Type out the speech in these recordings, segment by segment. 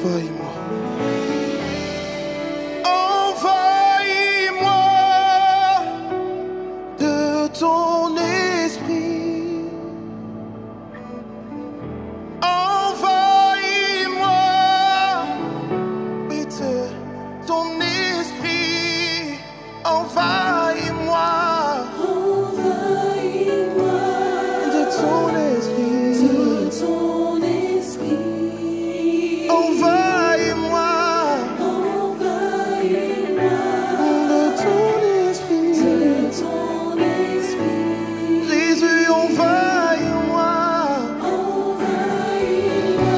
envahis-moi. Envahis-moi de ton esprit. Envahis-moi, oui, de ton esprit. Envahis-moi. Envahis-moi de ton esprit. Envahis-moi. Envahis-moi De ton esprit. Jésus, envahis-moi. Envahis-moi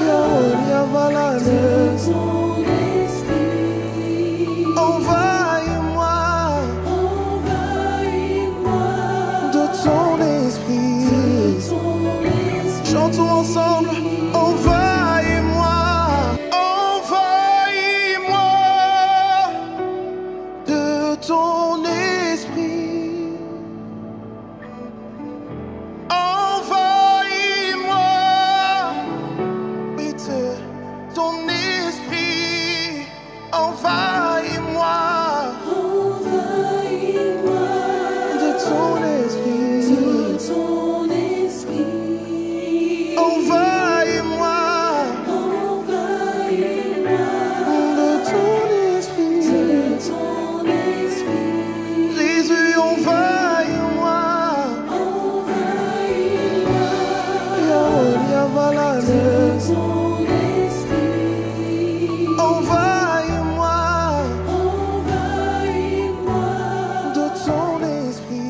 Yaonia Valade. ton esprit. Envahis-moi. Envahis-moi De ton esprit. Chantons ensemble. Envahis-moi. Envahis-moi de ton esprit. Envahis-moi, oui, de ton esprit. Envahis-moi Envahis-moi de ton esprit. Envahis-moi de ton esprit. Jésus, envahis-moi. Yaonia Valade. Envahis-moi de ton esprit.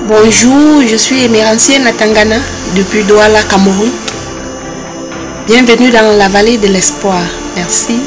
Bonjour, je suis Emerantienne Natangana depuis Douala, Cameroun. Bienvenue dans la vallée de l'espoir. Merci.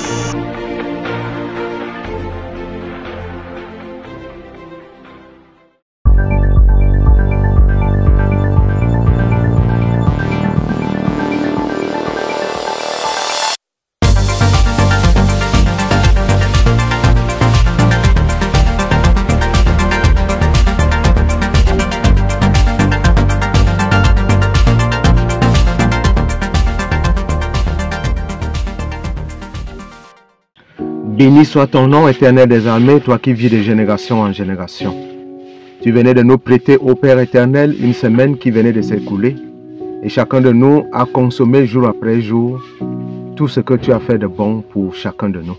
Béni soit ton nom, éternel des armées, toi qui vis de génération en génération. Tu venais de nous prêter, ô Père éternel, une semaine qui venait de s'écouler. Et chacun de nous a consommé jour après jour tout ce que tu as fait de bon pour chacun de nous.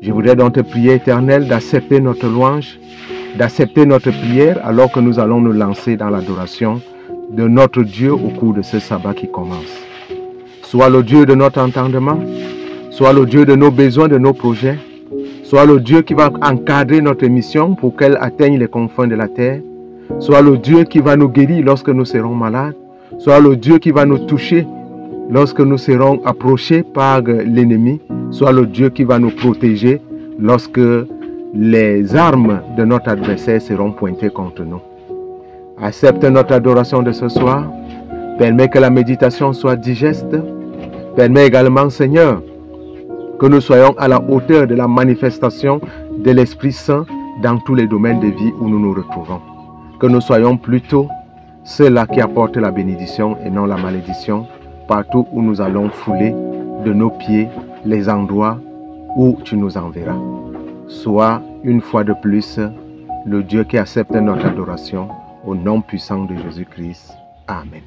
Je voudrais donc te prier, éternel, d'accepter notre louange, d'accepter notre prière alors que nous allons nous lancer dans l'adoration de notre Dieu au cours de ce sabbat qui commence. Sois le Dieu de notre entendement, sois le Dieu de nos besoins, de nos projets. Sois le Dieu qui va encadrer notre mission pour qu'elle atteigne les confins de la terre. Sois le Dieu qui va nous guérir lorsque nous serons malades. Sois le Dieu qui va nous toucher lorsque nous serons approchés par l'ennemi. Sois le Dieu qui va nous protéger lorsque les armes de notre adversaire seront pointées contre nous. Accepte notre adoration de ce soir. Permets que la méditation soit digeste. Permets également, Seigneur, que nous soyons à la hauteur de la manifestation de l'Esprit Saint dans tous les domaines de vie où nous nous retrouvons. Que nous soyons plutôt ceux-là qui apportent la bénédiction et non la malédiction partout où nous allons fouler de nos pieds les endroits où tu nous enverras. Sois une fois de plus le Dieu qui accepte notre adoration au nom puissant de Jésus-Christ. Amen.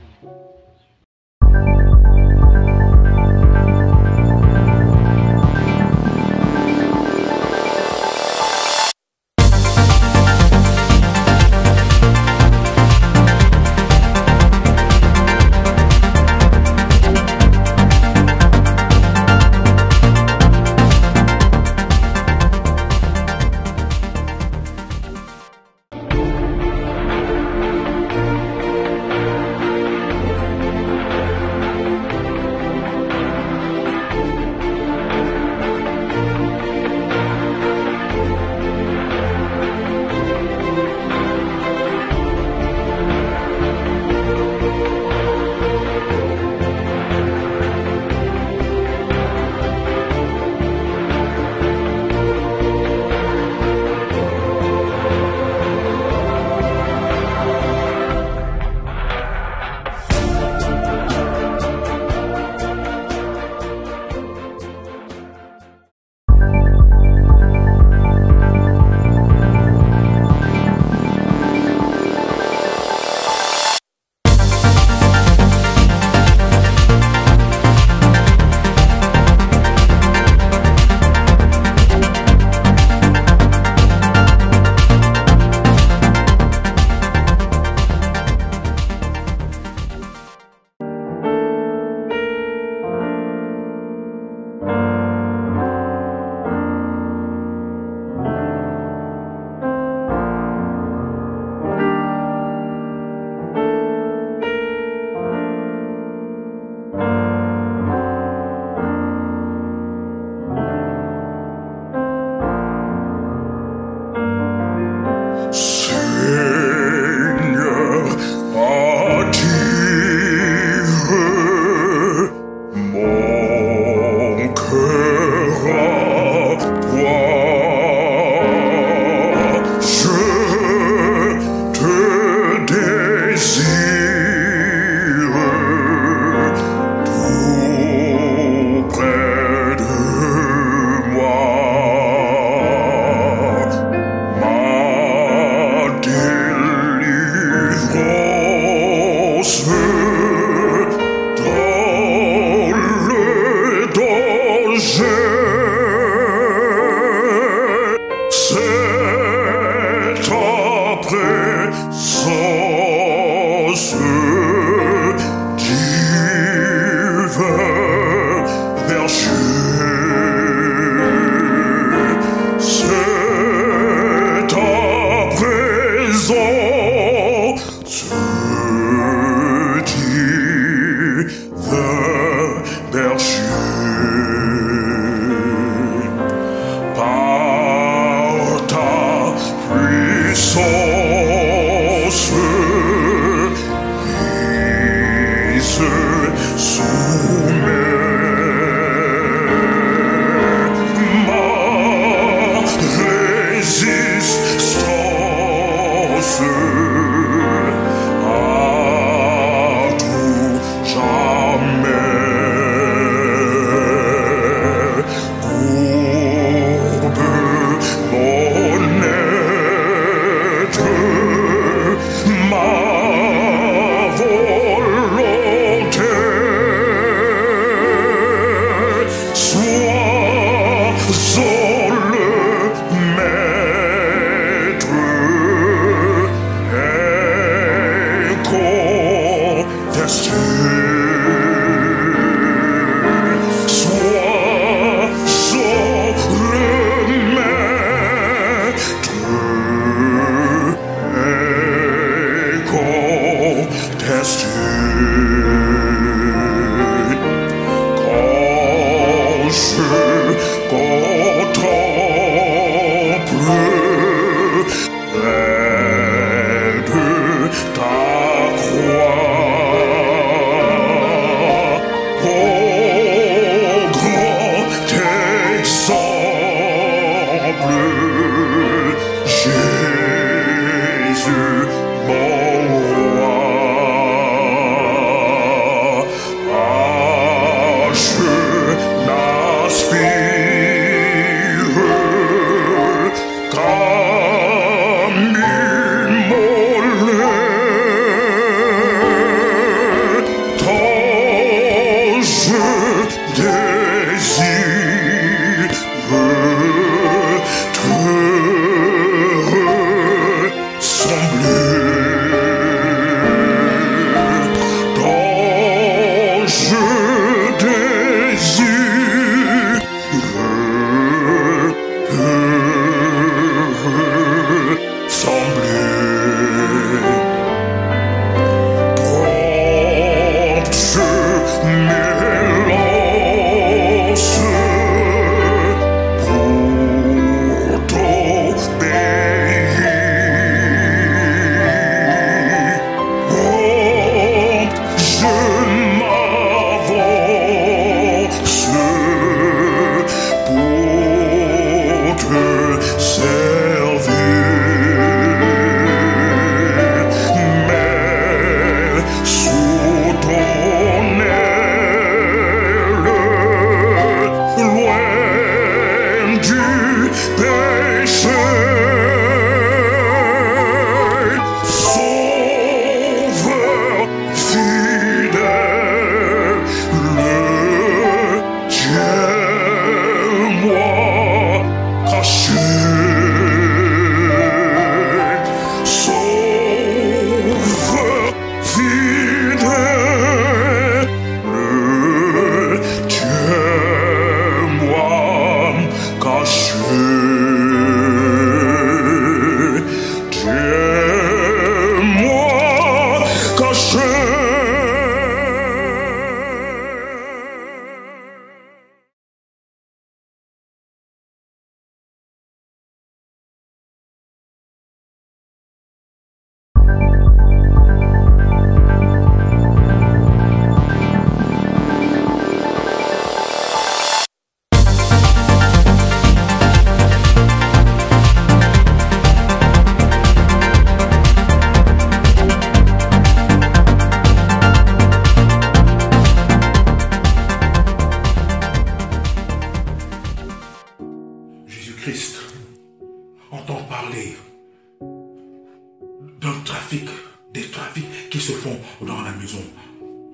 trafics qui se font dans la maison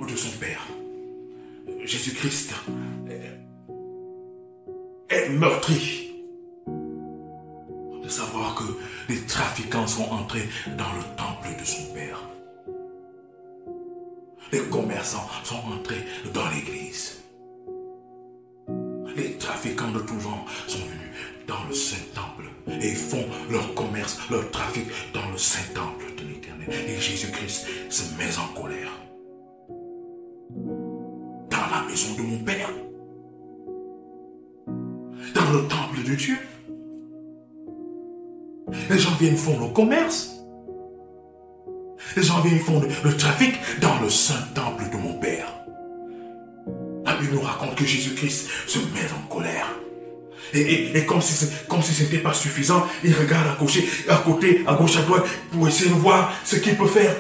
de son Père. Jésus-Christ est meurtri de savoir que les trafiquants sont entrés dans le temple de son Père. Les commerçants sont entrés dans l'église. Les trafiquants de tous genres sont venus dans le Saint-Temple et font leur commerce, leur trafic dans le Saint-Temple de l'Éternel. Et Jésus-Christ se met en colère. Dans la maison de mon Père, dans le temple de Dieu, les gens viennent font le commerce. Les gens viennent font le trafic dans le Saint-Temple de mon Père. La Bible nous raconte que Jésus-Christ se met en colère. Et comme si ce n'était pas suffisant, il regarde à côté, à gauche, à droite, pour essayer de voir ce qu'il peut faire.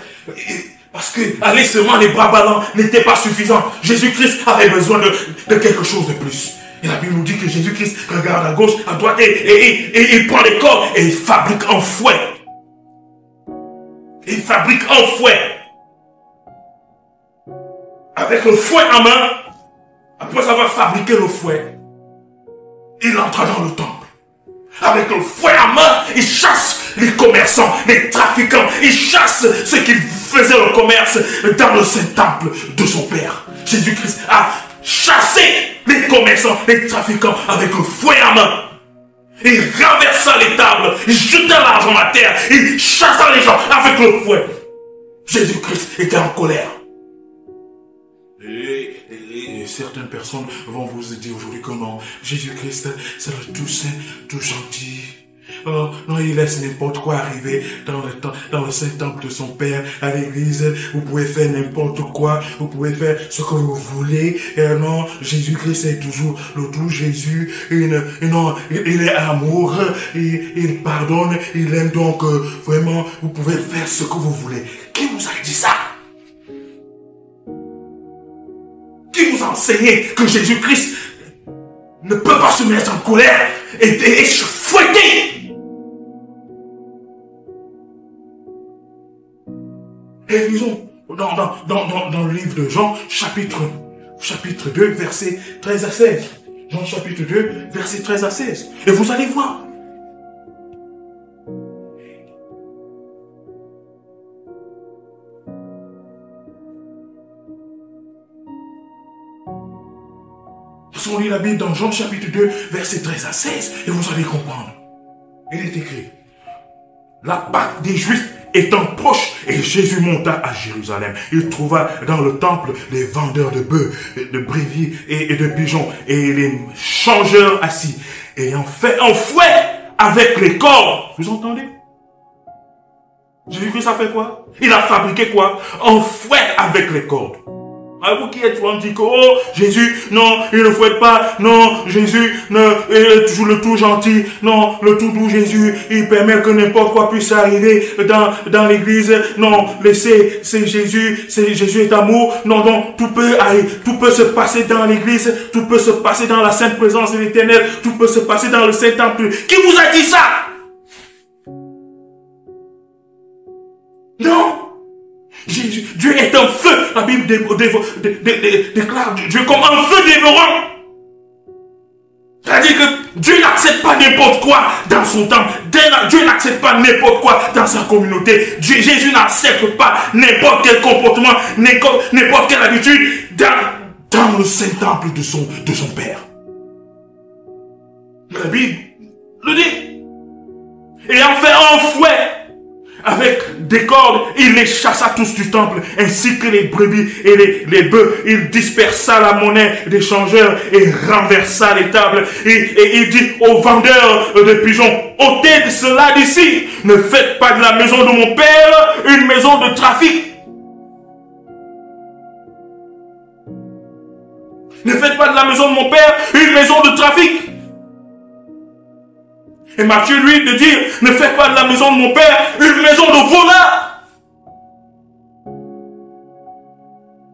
Parce que aller seulement les bras ballants n'était pas suffisant. Jésus-Christ avait besoin de quelque chose de plus. Et la Bible nous dit que Jésus-Christ regarde à gauche, à droite, et il prend les cordes et il fabrique un fouet. Il fabrique un fouet. Avec le fouet en main, après avoir fabriqué le fouet, il entre dans le temple. Avec le fouet en main, il chasse les commerçants, les trafiquants. Il chasse ceux qui faisaient le commerce dans le Saint-Temple de son Père. Jésus-Christ a chassé les commerçants, les trafiquants avec le fouet en main. Il renversa les tables, il jeta l'argent à terre, il chassa les gens avec le fouet. Jésus-Christ était en colère. Et certaines personnes vont vous dire aujourd'hui que non, Jésus-Christ, c'est le tout saint, tout gentil. Oh, non, il laisse n'importe quoi arriver dans le Saint-Temple de son Père, à l'église. Vous pouvez faire n'importe quoi, vous pouvez faire ce que vous voulez. Et non, Jésus-Christ est toujours le tout Jésus. Il est amour, il pardonne, il aime, donc vraiment, vous pouvez faire ce que vous voulez. Qui vous a dit ça? Qui vous a enseigné que Jésus-Christ ne peut pas se mettre en colère et se fouetter? Et lisons dans le livre de Jean, chapitre 2, versets 13 à 16. Jean chapitre 2, versets 13 à 16. Et vous allez voir. On lit la Bible dans Jean chapitre 2, versets 13 à 16, et vous allez comprendre. Il est écrit: la Pâque des Juifs étant proche, et Jésus monta à Jérusalem. Il trouva dans le temple les vendeurs de bœufs, de brebis et de pigeons, et les changeurs assis, ayant fait un fouet avec les cordes. Vous entendez? Jésus-Christ a fait quoi? Il a fabriqué quoi? Un fouet avec les cordes. À vous qui êtes souvent dit que, oh, Jésus, non, il ne fouette pas, non, Jésus, non, il est toujours le tout gentil, non, le tout doux Jésus, il permet que n'importe quoi puisse arriver dans l'église, non, laissez, c'est Jésus est amour, non, donc, tout peut se passer dans l'église, tout peut se passer dans la sainte présence de l'Éternel, tout peut se passer dans le Saint-Temple. Qui vous a dit ça? Non! Jésus, Dieu est un feu. La Bible déclare Dieu comme un feu dévorant. C'est-à-dire que Dieu n'accepte pas n'importe quoi dans son temple. Dieu n'accepte pas n'importe quoi dans sa communauté. Jésus n'accepte pas n'importe quel comportement, n'importe quelle habitude dans le Saint-Temple de son Père. La Bible le dit. Et en fait un fouet avec des cordes, il les chassa tous du temple, ainsi que les brebis et les bœufs. Il dispersa la monnaie des changeurs et renversa les tables. Et il dit aux vendeurs de pigeons: ôtez cela d'ici. Ne faites pas de la maison de mon Père une maison de trafic. Ne faites pas de la maison de mon Père une maison de trafic. Et Matthieu, lui, de dire: ne faites pas de la maison de mon Père une maison de voleurs.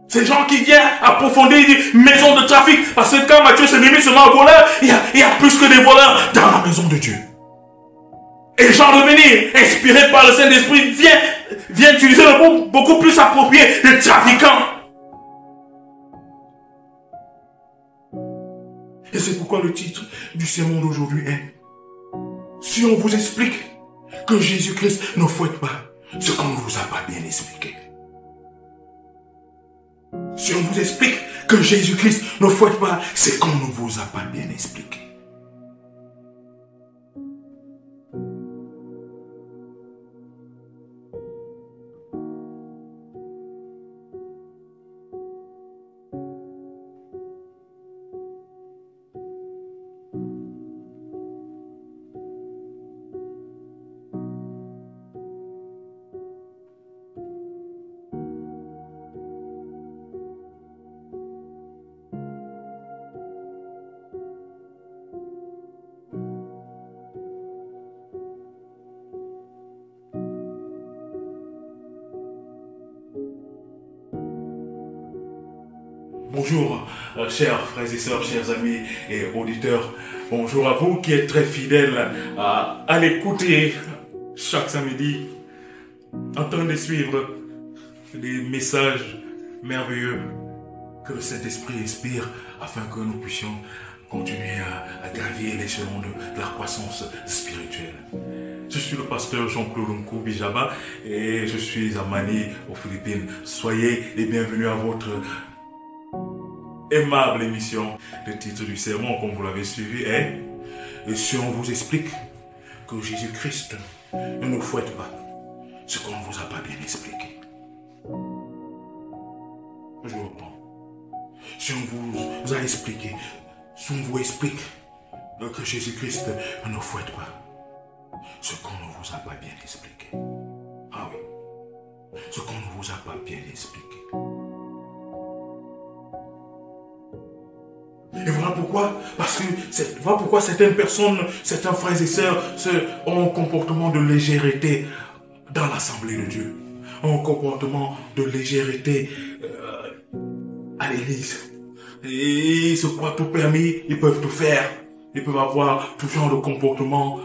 Ces gens qui viennent approfondir, ils disent maison de trafic. Parce que quand Matthieu se limite seulement aux voleurs, il y a plus que des voleurs dans la maison de Dieu. Et genre de venir, inspiré par le Saint-Esprit, vient utiliser le mot beaucoup plus approprié de trafiquant. Et c'est pourquoi le titre du sermon d'aujourd'hui est: si on vous explique que Jésus-Christ ne fouette pas ce qu'on ne vous a pas bien expliqué. Si on vous explique que Jésus-Christ ne fouette pas ce qu'on ne vous a pas bien expliqué. Bonjour, chers frères et sœurs, chers amis et auditeurs. Bonjour à vous qui êtes très fidèles à l'écouter chaque samedi, en train de suivre les messages merveilleux que le Saint-Esprit inspire afin que nous puissions continuer à gravir l'échelon de la croissance spirituelle. Je suis le pasteur Jean-Claude Nkoubi-Jaba et je suis à Manille, aux Philippines. Soyez les bienvenus à votre aimable émission. Le titre du sermon, comme vous l'avez suivi, est « Et si on vous explique que Jésus-Christ ne nous fouette pas ce qu'on ne vous a pas bien expliqué ». Je reprends. Si on vous a expliqué, si on vous explique que Jésus-Christ ne nous fouette pas ce qu'on ne vous a pas bien expliqué. Ah oui, ce qu'on ne vous a pas bien expliqué. Et voilà pourquoi, voilà pourquoi certaines personnes, certains frères et sœurs ont un comportement de légèreté dans l'assemblée de Dieu, ont un comportement de légèreté à l'église. Et ils se croient tout permis, ils peuvent tout faire, ils peuvent avoir tout genre de comportement,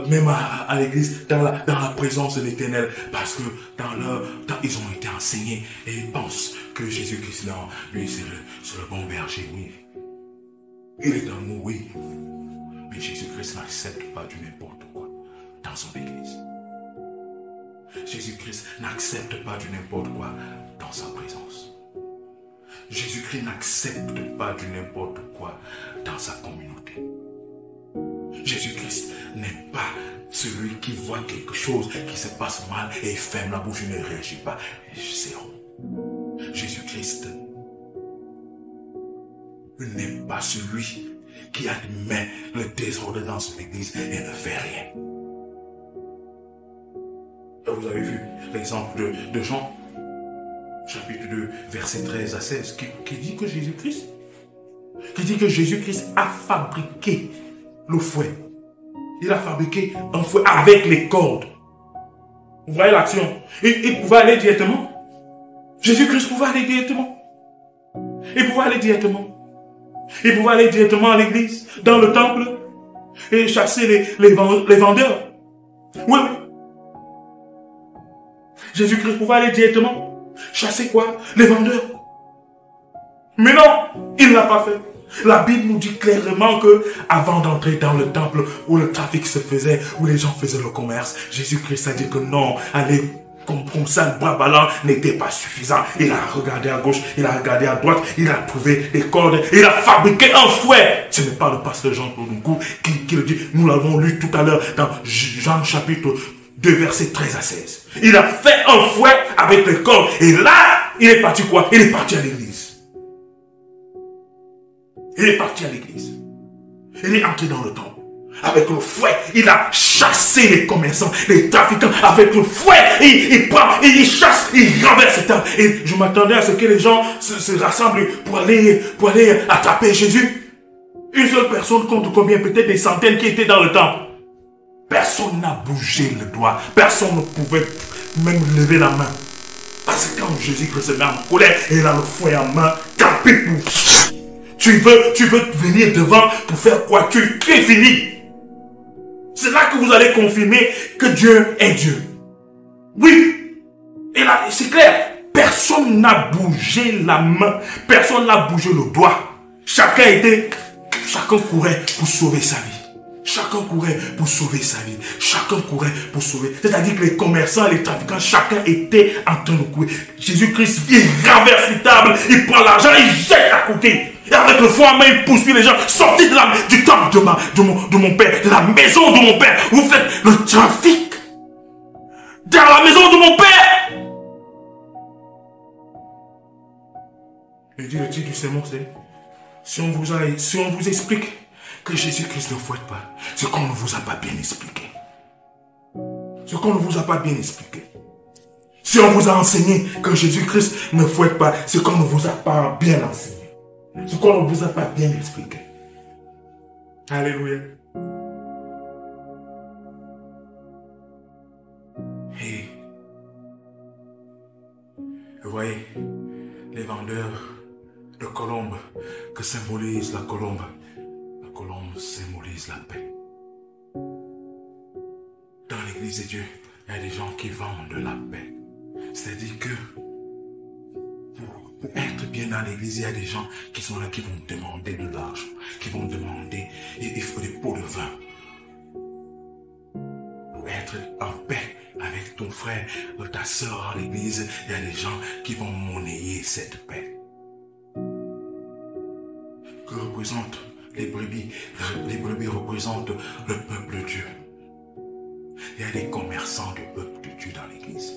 même à l'église, dans la présence de l'Éternel, parce que ils ont été enseignés et ils pensent que Jésus-Christ, lui, c'est le bon berger, oui. Il est dans nous, oui. Mais Jésus-Christ n'accepte pas du n'importe quoi dans son église. Jésus-Christ n'accepte pas du n'importe quoi dans sa présence. Jésus-Christ n'accepte pas du n'importe quoi dans sa communauté. Jésus-Christ n'est pas celui qui voit quelque chose qui se passe mal et il ferme la bouche et ne réagit pas. C'est rond. Jésus-Christ n'est pas celui qui admet le désordre dans son église et ne fait rien. Vous avez vu l'exemple de Jean, chapitre 2, verset 13 à 16, qui dit que Jésus-Christ a fabriqué le fouet. Il a fabriqué un fouet avec les cordes. Vous voyez l'action? Il pouvait aller directement. Jésus-Christ pouvait aller directement. Il pouvait aller directement. Il pouvait aller directement à l'église, dans le temple, et chasser les vendeurs. Oui, oui. Jésus-Christ pouvait aller directement chasser quoi? Les vendeurs. Mais non, il ne l'a pas fait. La Bible nous dit clairement que avant d'entrer dans le temple où le trafic se faisait, où les gens faisaient le commerce, Jésus-Christ a dit que non, aller comme ça, le bras ballant n'était pas suffisant. Il a regardé à gauche, il a regardé à droite, il a trouvé des cordes, il a fabriqué un fouet. Ce n'est pas le pasteur Jean-Claude qui le dit. Nous l'avons lu tout à l'heure dans Jean chapitre 2, versets 13 à 16. Il a fait un fouet avec les cordes. Et là, il est parti quoi? Il est parti à l'église. Il est parti à l'église. Il est entré dans le temple. Avec le fouet, il a chassé les commerçants, les trafiquants. Avec le fouet, il prend, il chasse, il renverse le temple. Et je m'attendais à ce que les gens se rassemblent pour aller attraper Jésus. Une seule personne compte combien? Peut-être des centaines qui étaient dans le temple. Personne n'a bougé le doigt. Personne ne pouvait même lever la main. Parce que quand Jésus-Christ se met en colère et il a le fouet en main, tapé pour... Tu veux venir devant pour faire quoi? Tu es fini. C'est là que vous allez confirmer que Dieu est Dieu. Oui. Et là, c'est clair. Personne n'a bougé la main. Personne n'a bougé le doigt. Chacun courait pour sauver sa vie. Chacun courait pour sauver sa vie. Chacun courait pour sauver. C'est-à-dire que les commerçants, les trafiquants, chacun était en train de courir. Jésus-Christ est irréversible. Il prend l'argent, il jette à côté. Et avec le fouet en main, il poursuit les gens. Sortez du temple de mon père, de la maison de mon père. Vous faites le trafic dans la maison de mon père. Et dit le titre du sermon, c'est si on vous explique que Jésus-Christ ne fouette pas, c'est qu'on ne vous a pas bien expliqué. Ce qu'on ne vous a pas bien expliqué. Si on vous a enseigné que Jésus-Christ ne fouette pas, c'est qu'on ne vous a pas bien enseigné. Ce qu'on ne vous a pas bien expliqué. Alléluia. Et vous voyez, les vendeurs de colombes que symbolise la colombe symbolise la paix. Dans l'église de Dieu, il y a des gens qui vendent la paix. C'est-à-dire que pour être bien dans l'église, il y a des gens qui sont là, qui vont demander de l'argent, qui vont demander, il faut des pots de vin. Pour être en paix avec ton frère ou ta soeur à l'église, il y a des gens qui vont monnayer cette paix. Que représentent les brebis? Les brebis représentent le peuple de Dieu. Il y a des commerçants du peuple de Dieu dans l'église.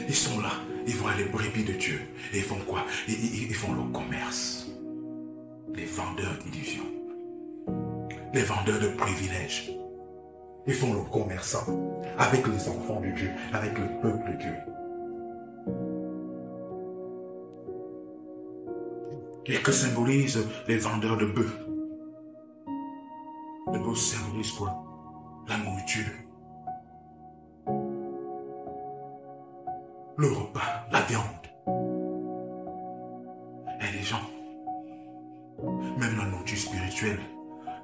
Ils sont là, ils voient les brebis de Dieu. Et ils font quoi? Ils font le commerce. Les vendeurs d'illusions. Les vendeurs de privilèges. Ils font le commerçant avec les enfants de Dieu, avec le peuple de Dieu. Et que symbolisent les vendeurs de bœufs? Le bœuf symbolise quoi? La nourriture. Le repas, la viande. Et les gens, même la nourriture spirituelle,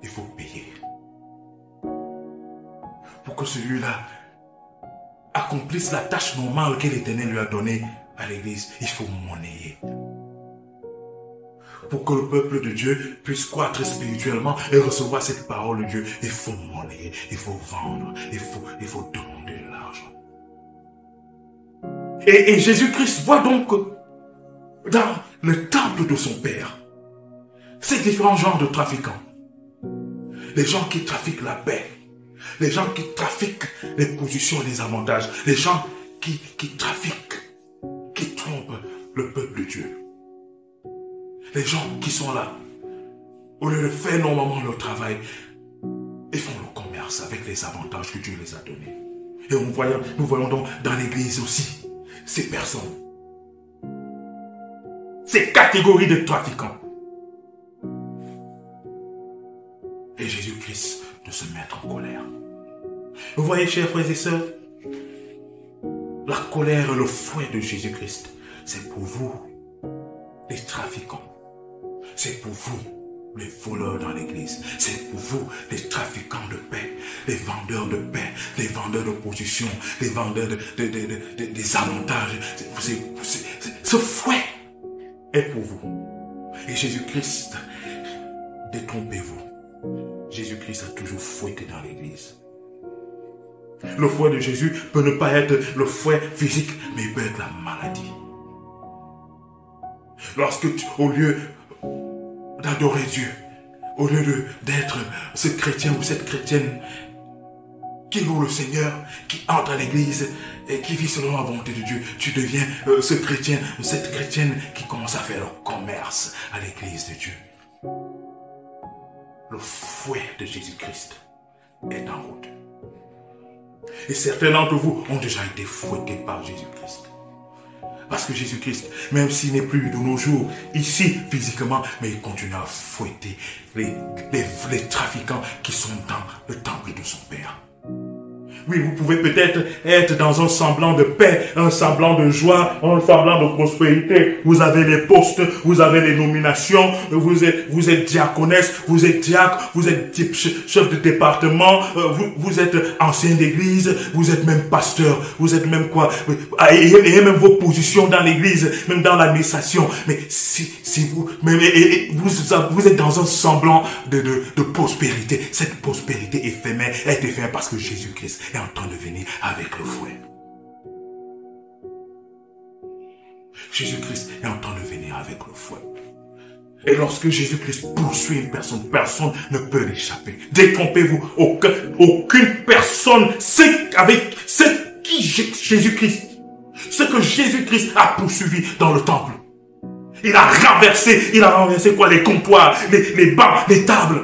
il faut payer. Pour que celui-là accomplisse la tâche normale que l'Éternel lui a donnée à l'église, il faut monnayer. Pour que le peuple de Dieu puisse croître spirituellement et recevoir cette parole de Dieu, il faut monnayer, il faut vendre, il faut demander de l'argent. Et Jésus-Christ voit donc dans le temple de son Père ces différents genres de trafiquants. Les gens qui trafiquent la paix, les gens qui trafiquent les positions et les avantages, les gens qui trafiquent, qui trompent le peuple de Dieu. Les gens qui sont là, au lieu de faire normalement leur travail, ils font le commerce avec les avantages que Dieu les a donnés. Et nous voyons donc dans l'église aussi ces personnes, ces catégories de trafiquants. Et Jésus-Christ de se mettre en colère. Vous voyez, chers frères et sœurs, la colère et le fouet de Jésus-Christ, c'est pour vous, les trafiquants. C'est pour vous, les voleurs dans l'église. C'est pour vous, les trafiquants de paix, les vendeurs de paix, les vendeurs de position, les vendeurs des avantages. Ce fouet est pour vous. Et Jésus-Christ, détrompez-vous. Jésus-Christ a toujours fouetté dans l'église. Le fouet de Jésus peut ne pas être le fouet physique, mais il peut être la maladie. Lorsque au lieu d'adorer Dieu, au lieu d'être ce chrétien ou cette chrétienne qui loue le Seigneur, qui entre à l'église et qui vit selon la volonté de Dieu, tu deviens ce chrétien ou cette chrétienne qui commence à faire le commerce à l'église de Dieu. Le fouet de Jésus-Christ est en route. Et certains d'entre vous ont déjà été fouettés par Jésus-Christ. Parce que Jésus-Christ, même s'il n'est plus de nos jours ici physiquement, mais il continue à fouetter les trafiquants qui sont dans le temple de son Père. Oui, vous pouvez peut-être être dans un semblant de paix, un semblant de joie, un semblant de prospérité. Vous avez les postes, vous avez les nominations, vous êtes diaconesse, vous êtes diacre, vous êtes chef de département, vous êtes ancien d'église, vous êtes même pasteur, vous êtes même quoi, et même vos positions dans l'église, même dans l'administration. Mais si vous, vous êtes dans un semblant de prospérité, cette prospérité éphémère est éphémère parce que Jésus-Christ est en train de venir avec le fouet. Jésus-Christ est en train de venir avec le fouet. Et lorsque Jésus-Christ poursuit une personne, personne ne peut l'échapper. Détrompez-vous, aucune personne sait avec ce qui Jésus-Christ, ce que Jésus-Christ a poursuivi dans le temple. Il a renversé quoi? Les comptoirs, les bancs, les tables.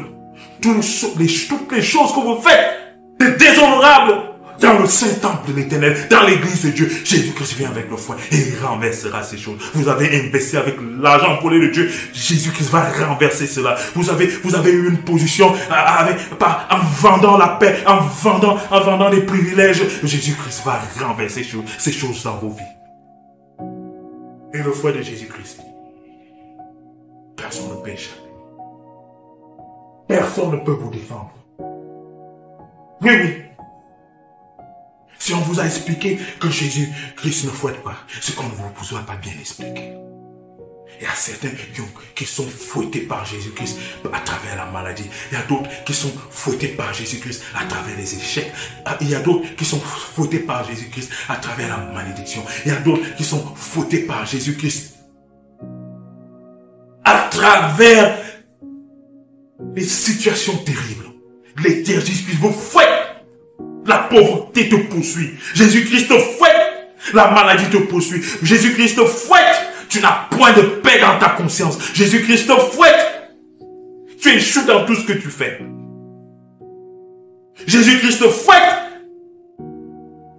Toutes les choses que vous faites, c'est déshonorable. Dans le Saint-Temple de l'Éternel, dans l'église de Dieu, Jésus-Christ vient avec le fouet et il renversera ces choses. Vous avez investi avec l'argent volé de Dieu, Jésus-Christ va renverser cela. Vous avez eu une position en vendant la paix, en vendant les privilèges. Jésus-Christ va renverser ces choses dans vos vies. Et le fouet de Jésus-Christ, personne ne peut échapper. Personne ne peut vous défendre. Oui, oui. Si on vous a expliqué que Jésus-Christ ne fouette pas, c'est qu'on ne vous a pas bien expliqué. Il y a certains qui sont fouettés par Jésus-Christ à travers la maladie. Il y a d'autres qui sont fouettés par Jésus-Christ à travers les échecs. Il y a d'autres qui sont fouettés par Jésus-Christ à travers la malédiction. Il y a d'autres qui sont fouettés par Jésus-Christ à travers les situations terribles. Les Jésus-Christ vous fouette. La pauvreté te poursuit. Jésus-Christ te fouette. La maladie te poursuit. Jésus-Christ te fouette. Tu n'as point de paix dans ta conscience. Jésus-Christ te fouette. Tu échoues dans tout ce que tu fais. Jésus-Christ te fouette.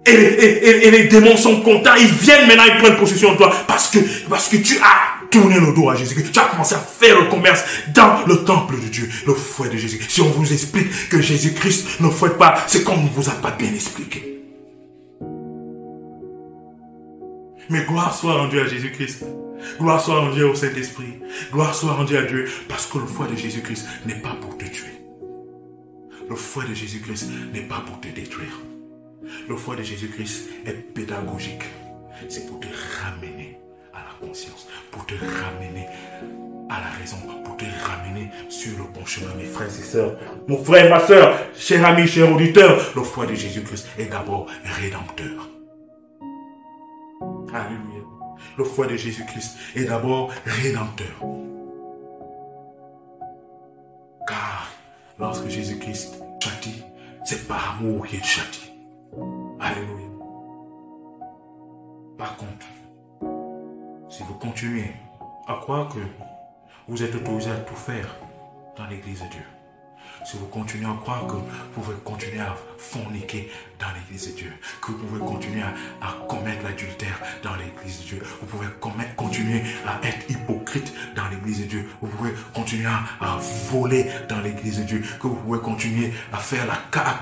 Et les démons sont contents. Ils viennent maintenant, ils prennent possession de toi. Parce que tu as tourné le dos à Jésus-Christ. Tu as commencé à faire le commerce dans le temple de Dieu. Le fouet de Jésus. Si on vous explique que Jésus-Christ ne fouette pas, c'est qu'on ne vous a pas bien expliqué. Mais gloire soit rendue à Jésus-Christ. Gloire soit rendue au Saint-Esprit. Gloire soit rendue à Dieu. Parce que le fouet de Jésus-Christ n'est pas pour te tuer. Le fouet de Jésus-Christ n'est pas pour te détruire. Le fouet de Jésus-Christ est pédagogique. C'est pour te ramener à la conscience, pour te ramener à la raison, pour te ramener sur le bon chemin, mes frères et sœurs. Mon frère, ma sœur, cher ami, cher auditeur, le fouet de Jésus-Christ est d'abord rédempteur. Alléluia. Le fouet de Jésus-Christ est d'abord rédempteur. Car lorsque Jésus-Christ châtie, c'est par amour qu'il châtie. Alléluia. Par contre, si vous continuez à croire que vous êtes autorisé à tout faire dans l'église de Dieu, si vous continuez à croire que vous pouvez continuer à forniquer dans l'église de Dieu, que vous pouvez continuer à commettre l'adultère dans l'église de Dieu, vous pouvez continuer à être hypocrite dans l'église de Dieu, vous pouvez continuer à voler dans l'église de Dieu, que vous pouvez continuer à faire la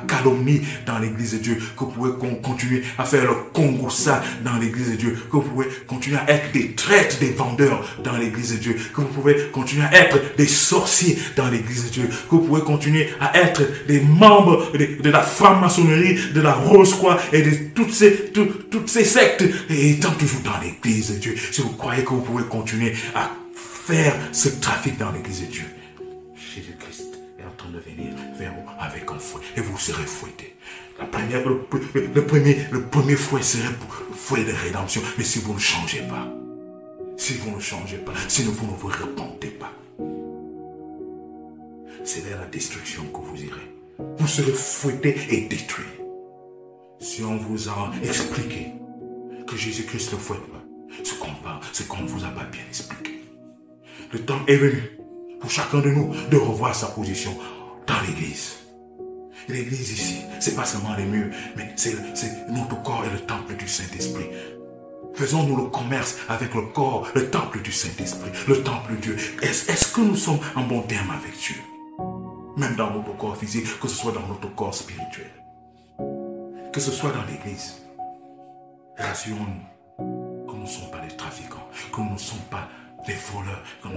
calomnie dans l'église de Dieu, que vous pouvez continuer à faire le congossa dans l'église de Dieu, que vous pouvez continuer à être des traîtres, des vendeurs dans l'église de Dieu, que vous pouvez continuer à être des sorciers dans l'église de Dieu, que vous pouvez continuer à être des membres de la franc-maçonnerie, de la Rose-Croix et de toutes ces sectes, et étant toujours dans l'église de Dieu. Si vous croyez que vous pouvez continuer à faire ce trafic dans l'église de Dieu, Jésus-Christ est en train de venir vers vous avec un fouet et vous serez fouettés. Le premier fouet serait le fouet de rédemption. Mais si vous ne changez pas, si vous ne vous ne vous repentez pas, c'est vers la destruction que vous irez. Vous serez fouettés et détruits. Si on vous a expliqué que Jésus-Christ ne fouette pas, c'est qu'on ne vous a pas bien expliqué. Le temps est venu pour chacun de nous de revoir sa position dans l'église. L'église ici, c'est pas seulement les murs, mais c'est notre corps et le temple du Saint-Esprit. Faisons-nous le commerce avec le corps, le temple du Saint-Esprit, le temple de Dieu. Est-ce que nous sommes en bon terme avec Dieu? Même dans notre corps physique, que ce soit dans notre corps spirituel. que ce soit dans l'église, rassurons-nous que nous ne sommes pas des trafiquants, que nous ne sommes pas des voleurs, que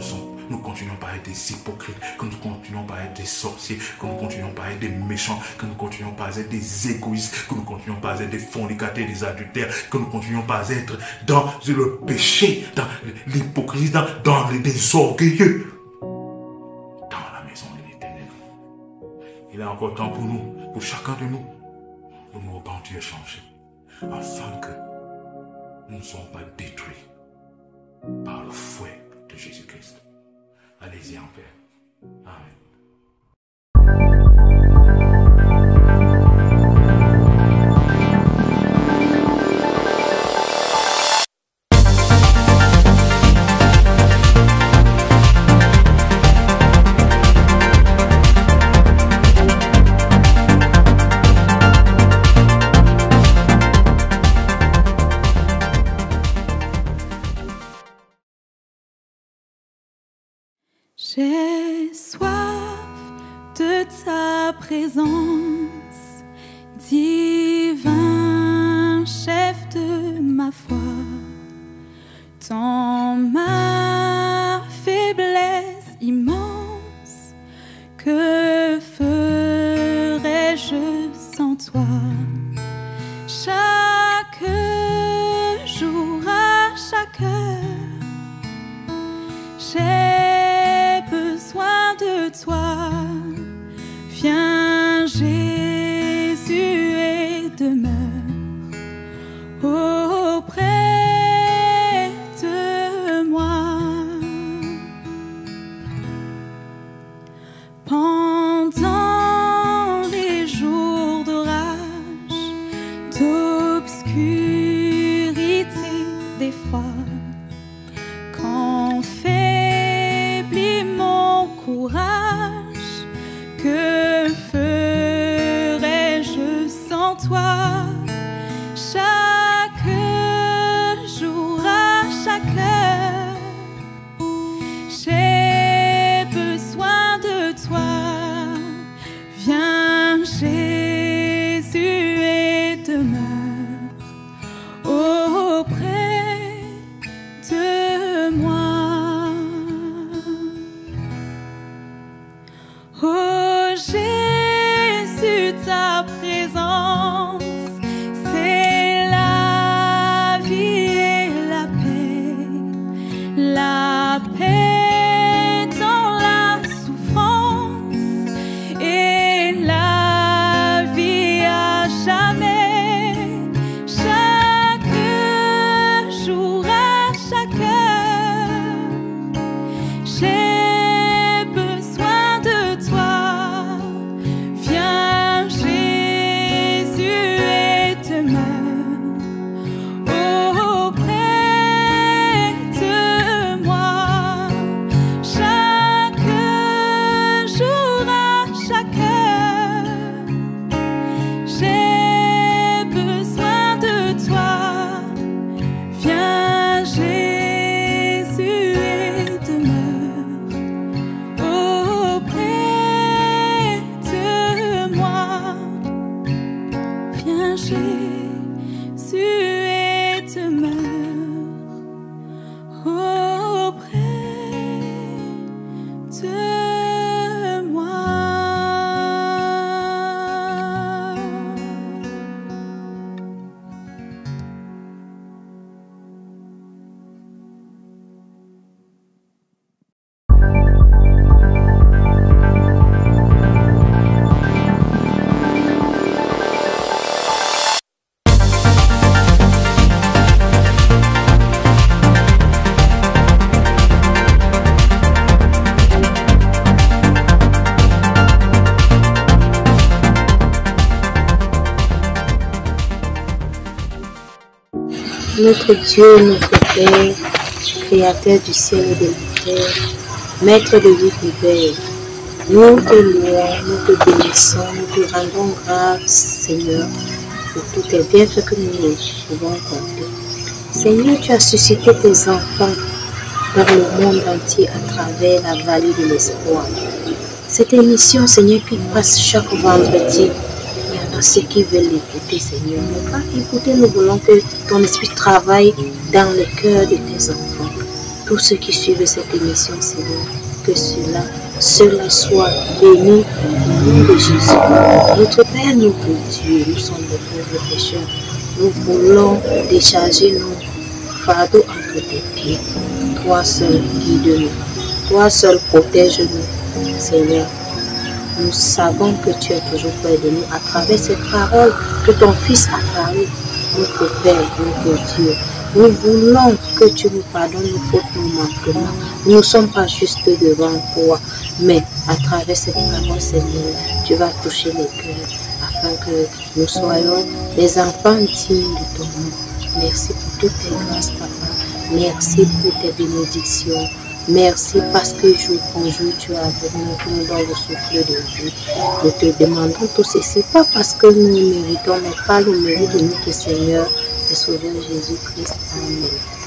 nous continuons pas à être des hypocrites, que nous continuons pas à être des sorciers, que nous continuons pas à être des méchants, que nous continuons pas à être des égoïstes, que nous continuons pas à être des fornicateurs, des adultères, que nous continuons pas à être dans le péché, dans l'hypocrisie, dans les orgueilleux. Dans la maison de l'Éternel. Il est encore temps pour nous, pour chacun de nous, de nous repentir et changer, afin que nous ne soyons pas détruits par le fouet de Jésus-Christ. Allez-y en paix. Amen. J'ai soif de ta présence, divin chef de ma foi. Dans ma faiblesse immense, que ferais-je sans toi? Chaque jour, à chaque heure, j'ai besoin de toi. Viens Jésus et demeure auprès de moi. Pendant les jours d'orage, d'obscurité, d'effroi, quand faiblit mon courage, que ferais-je sans toi? Chaque jour, à chaque heure, j'ai besoin de toi. Viens Jésus et demeure auprès de moi. Oh Jésus, ta présence, c'est la vie et la paix. La paix dans la souffrance et la vie à jamais. Chaque jour, à chaque heure, j'ai besoin de toi. Viens Jésus et demeure auprès de moi. Chaque jour, à chaque heure, j'ai besoin de toi. Viens Jésus et demeure auprès de moi. Viens Jésus et demeure auprès de moi. Notre Dieu, notre Père, Créateur du ciel et de la terre, Maître de l'univers, nous te louons, nous te bénissons, nous te rendons grâce, Seigneur, pour tous tes bienfaits que nous ne pouvons compter. Seigneur, tu as suscité tes enfants dans le monde entier à travers la vallée de l'espoir. Cette émission, Seigneur, qui passe chaque vendredi, il y en a à ceux qui veulent l'écouter, Seigneur. Mais pas écouter, nous voulons que ton esprit travaille dans le cœur de tes enfants. Tous ceux qui suivent cette émission, Seigneur, que cela soit béni au nom de Jésus. Notre Père, notre Dieu, nous sommes de pauvres pécheurs. Nous voulons décharger nos fardeaux entre tes pieds. Toi seul guide-nous. Toi seul protège-nous, Seigneur. Nous savons que tu es toujours près de nous à travers cette parole que ton Fils a parlé. Notre Père, notre Dieu, nous voulons que tu nous pardonnes nos fautes, nos manquements. Nous ne sommes pas juste devant toi, mais à travers cette parole, Seigneur, tu vas toucher les cœurs afin que nous soyons des enfants dignes de ton nom. Merci pour toutes tes grâces, Papa. Merci pour tes bénédictions. Merci parce que jour pour jour, tu as donné nous dans le souffle de vie. Nous te demandons tout ceci, pas parce que nous méritons, mais par le mérite de notre Seigneur et Sauveur Jésus-Christ. Amen.